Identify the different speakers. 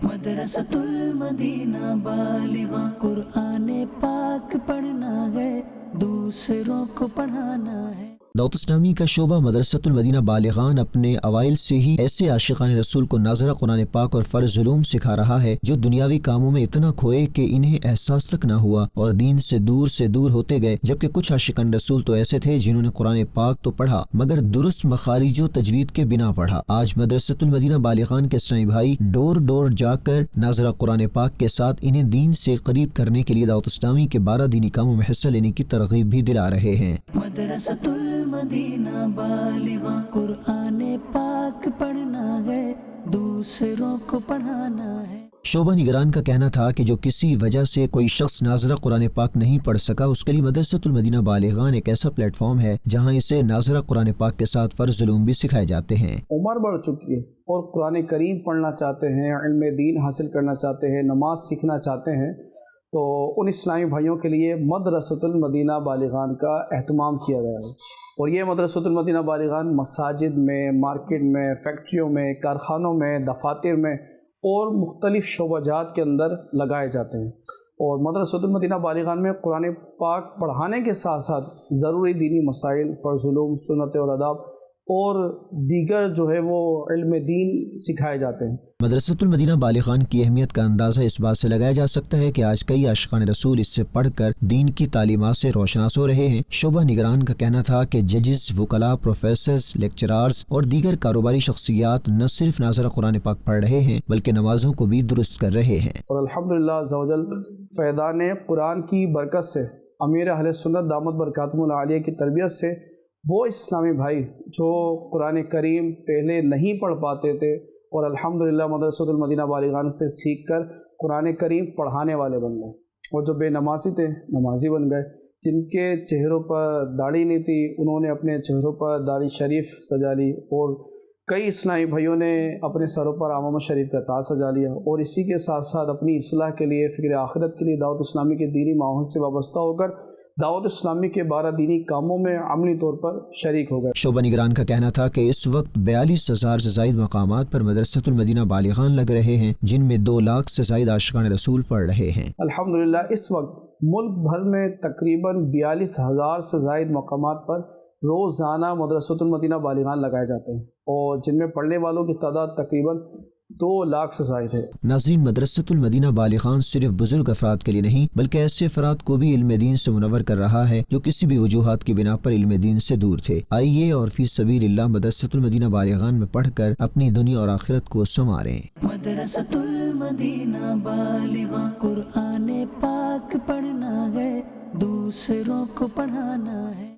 Speaker 1: مدرسۃ المدینہ بالغاں قرآن پاک پڑھنا ہے، دوسروں کو پڑھانا ہے۔
Speaker 2: دعوت اسلامی کا شعبہ مدرسۃ المدینہ بالغان اپنے اوائل سے ہی ایسے عاشقان رسول کو ناظرہ قرآن پاک اور فرض علوم سکھا رہا ہے جو دنیاوی کاموں میں اتنا کھوئے کہ انہیں احساس تک نہ ہوا اور دین سے دور ہوتے گئے، جبکہ کچھ عاشقان رسول تو ایسے تھے جنہوں نے قرآن پاک تو پڑھا مگر درست مخارج و تجوید کے بنا پڑھا۔ آج مدرسۃ المدینہ بالغان کے اسلامی بھائی ڈور جا کر ناظرہ قرآن پاک کے ساتھ انہیں دین سے قریب کرنے کے لیے دعوت اسلامی کے 12 دینی کاموں میں حصہ لینے کی ترغیب بھی دلا رہے ہیں۔
Speaker 1: مدرسۃ المدینہ بالغاں قرآن پاک پڑھنا ہے، دوسروں کو پڑھانا ہے۔
Speaker 2: شعبہ نگران کا کہنا تھا کہ جو کسی وجہ سے کوئی شخص ناظرہ قرآن پاک نہیں پڑھ سکا، اس کے لیے مدرسۃ المدینہ بالغان ایک ایسا پلیٹ فارم ہے جہاں اسے ناظرہ قرآن پاک کے ساتھ فرض علوم بھی سکھائے جاتے ہیں۔
Speaker 3: عمر بڑھ چکی ہے اور قرآن کریم پڑھنا چاہتے ہیں، علم دین حاصل کرنا چاہتے ہیں، نماز سیکھنا چاہتے ہیں، تو ان اسلامی بھائیوں کے لیے مدرسۃ المدینہ بالغان کا اہتمام کیا گیا ہے۔ اور یہ مدرسۃ المدینہ بالغان مساجد میں، مارکیٹ میں، فیکٹریوں میں، کارخانوں میں، دفاتر میں اور مختلف شعبہ جات کے اندر لگائے جاتے ہیں۔ اور مدرسۃ المدینہ بالغان میں قرآن پاک پڑھانے کے ساتھ ساتھ ضروری دینی مسائل، فرض علوم، سنت اور آداب اور دیگر جو ہے وہ علم دین سکھائے جاتے ہیں۔
Speaker 2: مدرسۃ المدینہ بالغان کی اہمیت کا اندازہ اس بات سے لگایا جا سکتا ہے کہ آج کئی عاشقان رسول اس سے پڑھ کر دین کی تعلیمات سے روشناس ہو رہے ہیں۔ شعبہ نگران کا کہنا تھا کہ ججز، وکلاء، پروفیسرز، لیکچرارز اور دیگر کاروباری شخصیات نہ صرف ناظرہ قرآن پاک پڑھ رہے ہیں بلکہ نمازوں کو بھی درست کر رہے ہیں۔
Speaker 3: اور الحمدللہ عز و جل فیضان قرآن کی برکت سے، امیر اہل سنت دامت برکاتہم العالیہ کی تربیت سے، وہ اسلامی بھائی جو قرآن کریم پہلے نہیں پڑھ پاتے تھے اور الحمدللہ مدرسۃ المدینہ بالغان سے سیکھ کر قرآن کریم پڑھانے والے بن گئے، اور جو بے نمازی تھے نمازی بن گئے، جن کے چہروں پر داڑھی نہیں تھی انہوں نے اپنے چہروں پر داڑھی شریف سجا لی، اور کئی اسلامی بھائیوں نے اپنے سروں پر عمامت شریف کا تاج سجا لیا، اور اسی کے ساتھ ساتھ اپنی اصلاح کے لیے، فکر آخرت کے لیے دعوت اسلامی کے دینی ماحول سے وابستہ ہو کر دعوت اسلامی کے 12 دینی کاموں میں عملی طور پر شریک ہو گئے۔
Speaker 2: شعبہ نگران کا کہنا تھا کہ اس وقت 42,000 سے زائد مقامات پر مدرسۃ المدینہ بالغان لگ رہے ہیں، جن میں 2 لاکھ سے زائد عاشقان رسول پڑھ رہے ہیں۔
Speaker 3: الحمدللہ اس وقت ملک بھر میں تقریباً 42,000 سے زائد مقامات پر روزانہ مدرسۃ المدینہ بالغان لگائے جاتے ہیں، اور جن میں پڑھنے والوں کی تعداد تقریباً 2 لاکھ سے زائد ہے۔
Speaker 2: ناظرین، مدرسۃ المدینہ بالغان صرف بزرگ افراد کے لیے نہیں بلکہ ایسے افراد کو بھی علم دین سے منور کر رہا ہے جو کسی بھی وجوہات کی بنا پر علم دین سے دور تھے۔ آئیے اور فی سبیل اللہ مدرسۃ المدینہ بالغان میں پڑھ کر اپنی دنیا اور آخرت کو سنواریں۔
Speaker 1: مدرسۃ المدینہ بالغاں قرآن پاک پڑھنا ہے، دوسروں کو پڑھانا ہے۔